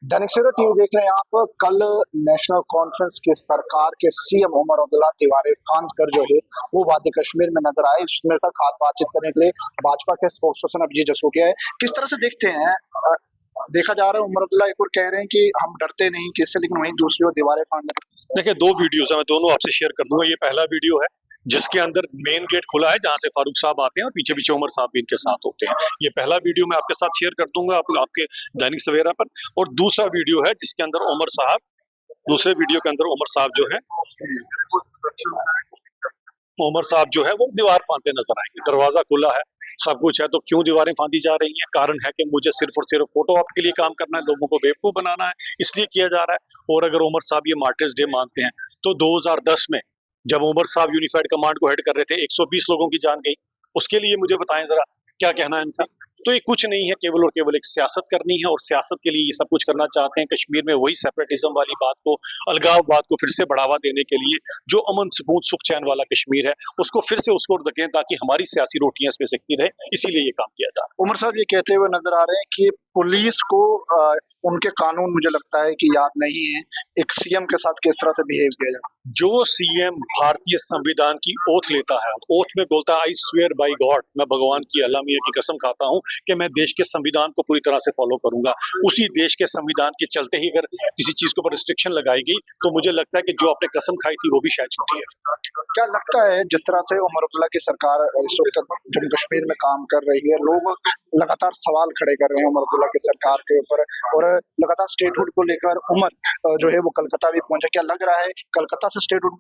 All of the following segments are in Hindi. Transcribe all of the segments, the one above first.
दैनिक सवेरा टीवी देख रहे हैं आप। कल नेशनल कॉन्फ्रेंस के सरकार के सीएम उमर अब्दुल्ला तिवारी खान कर जो है वो वादी कश्मीर में नजर आए। इसमें तक खास बातचीत करने के लिए भाजपा के स्पोक्स पर्सन अभिजीत जसोटिया है। किस तरह से देखते हैं देखा जा रहा है उमर अब्दुल्ला एक और कह रहे हैं कि हम डरते नहीं किससे, लेकिन वहीं दूसरी ओर दीवारें फांद। देखिए, दो वीडियोस है, मैं दोनों आपसे शेयर कर दूंगा। ये पहला वीडियो है जिसके अंदर मेन गेट खुला है जहां से फारूक साहब आते हैं और पीछे पीछे उमर साहब भी इनके साथ होते हैं। ये पहला वीडियो मैं आपके साथ शेयर कर दूंगा आपके दैनिक सवेरा पर। और दूसरा वीडियो है जिसके अंदर उमर साहब, दूसरे वीडियो के अंदर उमर साहब जो है वो दीवार फांदते नजर आएंगे। दरवाजा खुला है, सब कुछ है, तो क्यों दीवारें फांदी जा रही हैं? कारण है कि मुझे सिर्फ और सिर्फ फोटो ऑप के लिए काम करना है, लोगों को बेवकूफ बनाना है, इसलिए किया जा रहा है। और अगर उमर साहब ये मार्टिर्स डे मानते हैं तो 2010 में जब उमर साहब यूनिफाइड कमांड को हेड कर रहे थे, 120 लोगों की जान गई। उसके लिए मुझे बताएं जरा क्या कहना है इनका। तो ये कुछ नहीं है, केवल और केवल एक सियासत करनी है, और सियासत के लिए ये सब कुछ करना चाहते हैं। कश्मीर में वही सेपरेटिज्म वाली बात को, अलगाववाद को फिर से बढ़ावा देने के लिए, जो अमन सुकून सुख चैन वाला कश्मीर है उसको फिर से उसको धकें ताकि हमारी सियासी रोटियां इसमें सिकती रहे, इसीलिए ये काम किया जा रहा है। उमर साहब ये कहते हुए नजर आ रहे हैं कि पुलिस को उनके कानून मुझे लगता है कि याद नहीं है एक सीएम के साथ किस तरह से बिहेव किया जाए। जो सीएम भारतीय संविधान की ओथ लेता है, ओथ में बोलता है आई स्वेयर बाय गॉड, मैं भगवान की अल्लाह मियां की कसम खाता हूं कि मैं देश के संविधान को पूरी तरह से फॉलो करूंगा। उसी देश के संविधान के चलते ही अगर किसी चीज के ऊपर रिस्ट्रिक्शन लगाई गई तो मुझे लगता है कि जो आपने कसम खाई थी वो भी शायद छूटी है। क्या लगता है जिस तरह से उमर अब्दुल्ला की सरकार इस वक्त जम्मू कश्मीर में काम कर रही है, लोग लगातार सवाल खड़े कर रहे हैं उमर अब्दुल्ला की सरकार के ऊपर, और लगातार स्टेटहुड को लेकर उमर जो है वो कलकत्ता भी पहुंचे। क्या लग रहा है कलकत्ता से स्टेटहुड?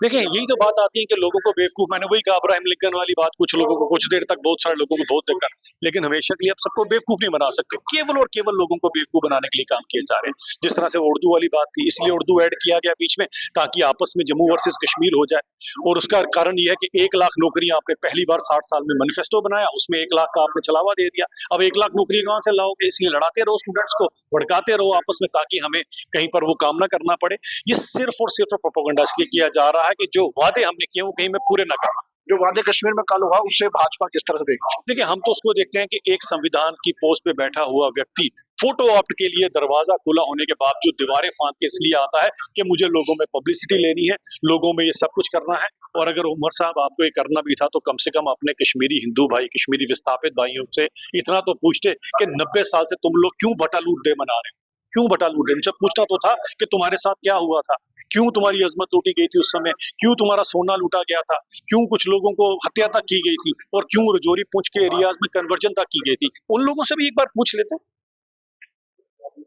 देखिए, यही तो बात आती है कि लोगों को बेवकूफ, मैंने वही कहा अब्राहम लिंकन वाली बात, कुछ लोगों को कुछ देर तक, बहुत सारे लोगों को बहुत देर तक, लेकिन हमेशा के लिए आप सबको बेवकूफ नहीं बना सकते। केवल और केवल लोगों को बेवकूफ बनाने के लिए काम किए जा रहे हैं। जिस तरह से उर्दू वाली बात थी, इसलिए उर्दू ऐड किया गया बीच में ताकि आपस में जम्मू वर्सेस कश्मीर हो जाए। और उसका कारण यह है कि 1 लाख नौकरियां आपने पहली बार 60 साल में मैनिफेस्टो बनाया, उसमें 1 लाख का आपने छलावा दे दिया। अब 1 लाख नौकरी कहां से लाओगे? इसलिए लड़ाते रहो स्टूडेंट्स को, भड़काते रहो आपस में ताकि हमें कहीं पर वो काम ना करना पड़े। ये सिर्फ और सिर्फ प्रोपेगेंडा इसलिए किया जा रहा है कि जो वादे हमने किए वो कहीं में पूरे ना करना। जो वादे कश्मीर में कल हुआ उसे भाजपा किस तरह से देखती है? देखिए, हम तो उसको देखते हैं कि एक संविधान की पोस्ट पे बैठा हुआ व्यक्ति फोटो ऑप्ट के लिए दरवाजा खुला होने के बावजूद दीवारें फांद के इसलिए आता है कि मुझे लोगों में पब्लिसिटी लेनी है, लोगों में ये सब कुछ करना है। और अगर उमर साहब आपको ये करना भी था तो कम से कम अपने कश्मीरी हिंदू भाई, कश्मीरी विस्थापित भाइयों से इतना तो पूछते कि 90 साल से तुम लोग क्यों बटालूट डे मना रहे हो, क्यों बटालूट डे? उनसे पूछना तो था कि तुम्हारे साथ क्या हुआ था, क्यों तुम्हारी अजमत लूटी गई थी उस समय, क्यों तुम्हारा सोना लूटा गया था, क्यों कुछ लोगों को हत्या तक की गई थी, और क्यों रजौरी पूंछ के एरियाज में कन्वर्जन तक की गई थी। उन लोगों से भी एक बार पूछ लेते।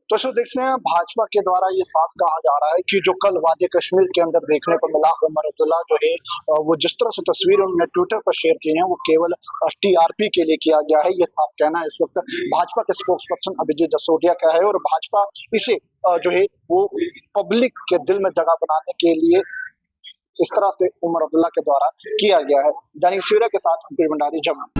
तो सो देखते हैं भाजपा के द्वारा ये साफ कहा जा रहा है कि जो कल वादी कश्मीर के अंदर देखने को मिला, उमर अब्दुल्ला जो है वो जिस तरह से तस्वीर उन्होंने ट्विटर पर शेयर की है वो केवल टीआरपी के लिए किया गया है। ये साफ कहना है इस वक्त भाजपा के स्पोक्स पर्सन अभिजीत जसोटिया का है, और भाजपा इसे जो है वो पब्लिक के दिल में जगह बनाने के लिए इस तरह से उमर अब्दुल्ला के द्वारा किया गया है। दैनिक सवेरा के साथ अंकुर भंडारी, जम्मू।